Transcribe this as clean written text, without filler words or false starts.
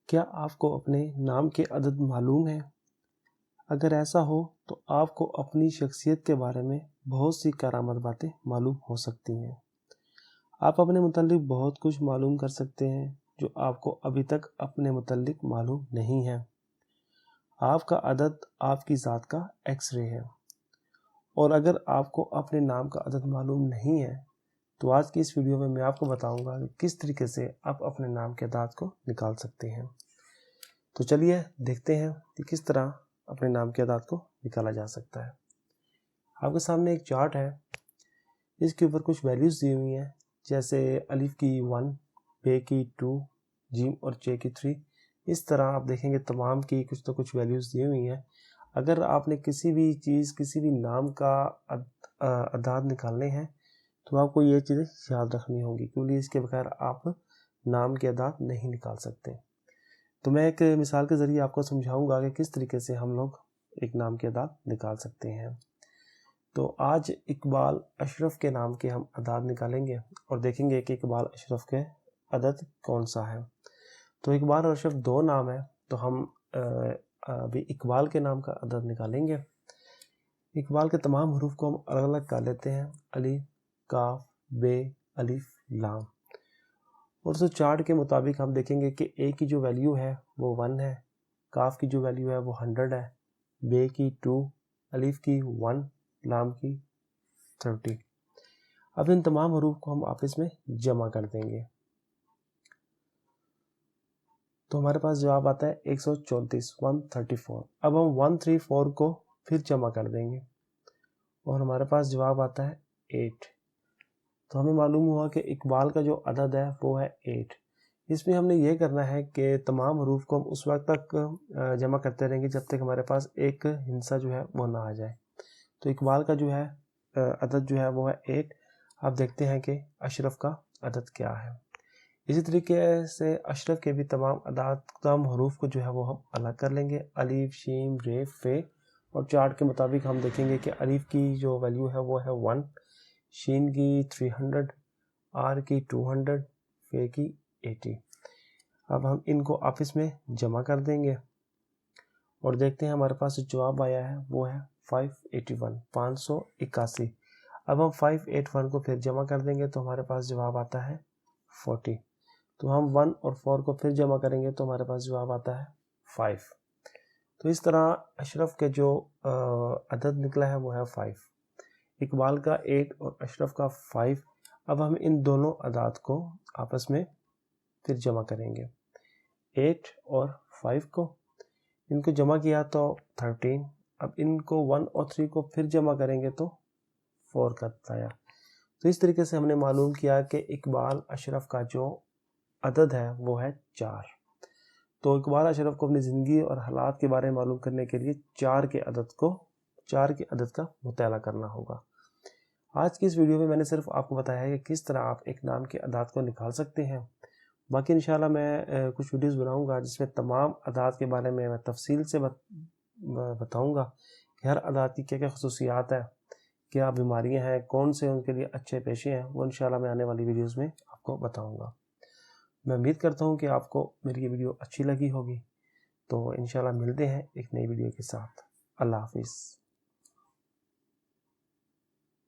کیا آپ کو اپنے نام کے عدد معلوم ہیں؟ اگر ایسا ہو تو آپ کو اپنی شخصیت کے بارے میں بہت سی کارآمد باتیں معلوم ہو سکتی ہیں۔ آپ اپنے متعلق بہت کچھ معلوم کر سکتے ہیں جو آپ کو ابھی تک اپنے متعلق معلوم نہیں ہے۔ آپ کا عدد آپ کی ذات کا ایکس رے ہے، اور اگر آپ کو اپنے نام کا عدد معلوم نہیں ہے تو آج کی اس ویڈیو میں آپ کو بتاؤں گا کہ کس طریقے سے آپ اپنے نام کے اعداد کو نکال سکتے ہیں۔ تو چلیے دیکھتے ہیں کہ کس طرح اپنے نام کے اعداد کو نکالا جا سکتا ہے۔ آپ کے سامنے ایک چارٹ ہے، اس کے اوپر کچھ ویلیوز دی ہوئی ہیں، جیسے الف کی 1، بے کی 2، جیم اور چے کی 3۔ اس طرح آپ دیکھیں گے تمام کی کچھ تو کچھ ویلیوز دی ہوئی ہیں۔ اگر آپ نے کسی بھی چیز، کسی بھی نام کا اعداد نکالنے ہیں تو آپ کو یہ چیزیں یاد رکھنی ہوں گی، کیونکہ اس کے بغیر آپ نام کے اعداد نہیں نکال سکتے۔ تو میں ایک مثال کے ذریعے آپ کو سمجھاؤں گا کہ کس طریقے سے ہم لوگ ایک نام کے اعداد نکال سکتے ہیں۔ تو آج اقبال اشرف کے نام کے ہم اعداد نکالیں گے اور دیکھیں گے کہ اقبال اشرف کے عدد کون سا ہے۔ تو اقبال اور اشرف دو نام ہیں، تو ہم ابھی اقبال کے نام کا عدد نکالیں گے۔ اقبال کے تمام حروف کو ہم الگ الگ کر لیتے ہیں، الف، کاف، بے، الف، لام۔ اور اس چارٹ کے مطابق ہم دیکھیں گے کہ اے کی جو ویلیو ہے وہ 1 ہے، کاف کی جو ویلیو ہے وہ 100 ہے، بے کی 2، الف کی 1، لام کی 30۔ اب ان تمام حروف کو ہم آپس میں جمع کر دیں گے تو ہمارے پاس جواب آتا ہے 134، 134۔ اب ہم 134 کو پھر جمع کر دیں گے اور ہمارے پاس جواب آتا ہے 8۔ تو ہمیں معلوم ہوا کہ اقبال کا جو عدد ہے وہ ہے 8۔ اس میں ہم نے یہ کرنا ہے کہ تمام حروف کو ہم اس وقت تک جمع کرتے رہیں گے جب تک ہمارے پاس ایک ہندسہ جو ہے وہ نہ آ جائے۔ تو اقبال کا جو ہے عدد جو ہے وہ ہے 8۔ آپ دیکھتے ہیں کہ اشرف کا عدد کیا ہے۔ اسی طریقے سے اشرف کے بھی تمام اعداد، تمام حروف کو جو ہے وہ ہم الگ کر لیں گے، الف، شین، ر، ف۔ اور چارٹ کے مطابق ہم دیکھیں گے کہ الف کی جو ویلیو ہے وہ ہے 1، شین کی 300، آر کی 200، ف کی 80۔ اب ہم ان کو آپس میں جمع کر دیں گے اور دیکھتے ہیں ہمارے پاس جو جواب آیا ہے وہ ہے 581، 581۔ اب ہم 581 کو پھر جمع کر دیں گے تو ہمارے پاس جواب آتا ہے 40۔ تو ہم 1 اور 4 کو پھر جمع کریں گے تو ہمارے پاس جواب آتا ہے 5۔ تو اس طرح اشرف کے جو عدد نکلا ہے وہ ہے 5، اقبال کا 8 اور اشرف کا 5۔ اب ہم ان دونوں اعداد کو آپس میں پھر جمع کریں گے، 8 اور 5 کو ان کو جمع کیا تو 13۔ اب ان کو 1 اور 3 کو پھر جمع کریں گے تو 4 کا آیا۔ تو اس طریقے سے ہم نے معلوم کیا کہ اقبال اشرف کا جو عدد ہے وہ ہے 4۔ تو اقبال اشرف کو اپنی زندگی اور حالات کے بارے میں معلوم کرنے کے لیے 4 کے عدد کا مطالعہ کرنا ہوگا۔ آج کی اس ویڈیو میں نے صرف آپ کو بتایا ہے کہ کس طرح آپ ایک نام کے اعداد کو نکال سکتے ہیں۔ باقی انشاءاللہ میں کچھ ویڈیوز بناؤں گا جس میں تمام اعداد کے بارے میں تفصیل سے بتاؤں گا کہ ہر اعداد کی کیا کیا خصوصیات ہیں، کیا بیماریاں ہیں، کون سے ان کے لیے اچھے پیشے ہیں، وہ انشاءاللہ میں آنے والی ویڈیوز میں آپ کو بتاؤں گا۔ میں امید کرتا ہوں کہ آپ کو میری یہ ویڈیو اچھی لگی ہوگی۔ تو انشاءاللہ ملتے ہیں ایک نئی ویڈیو کے ساتھ۔ اللہ حافظ۔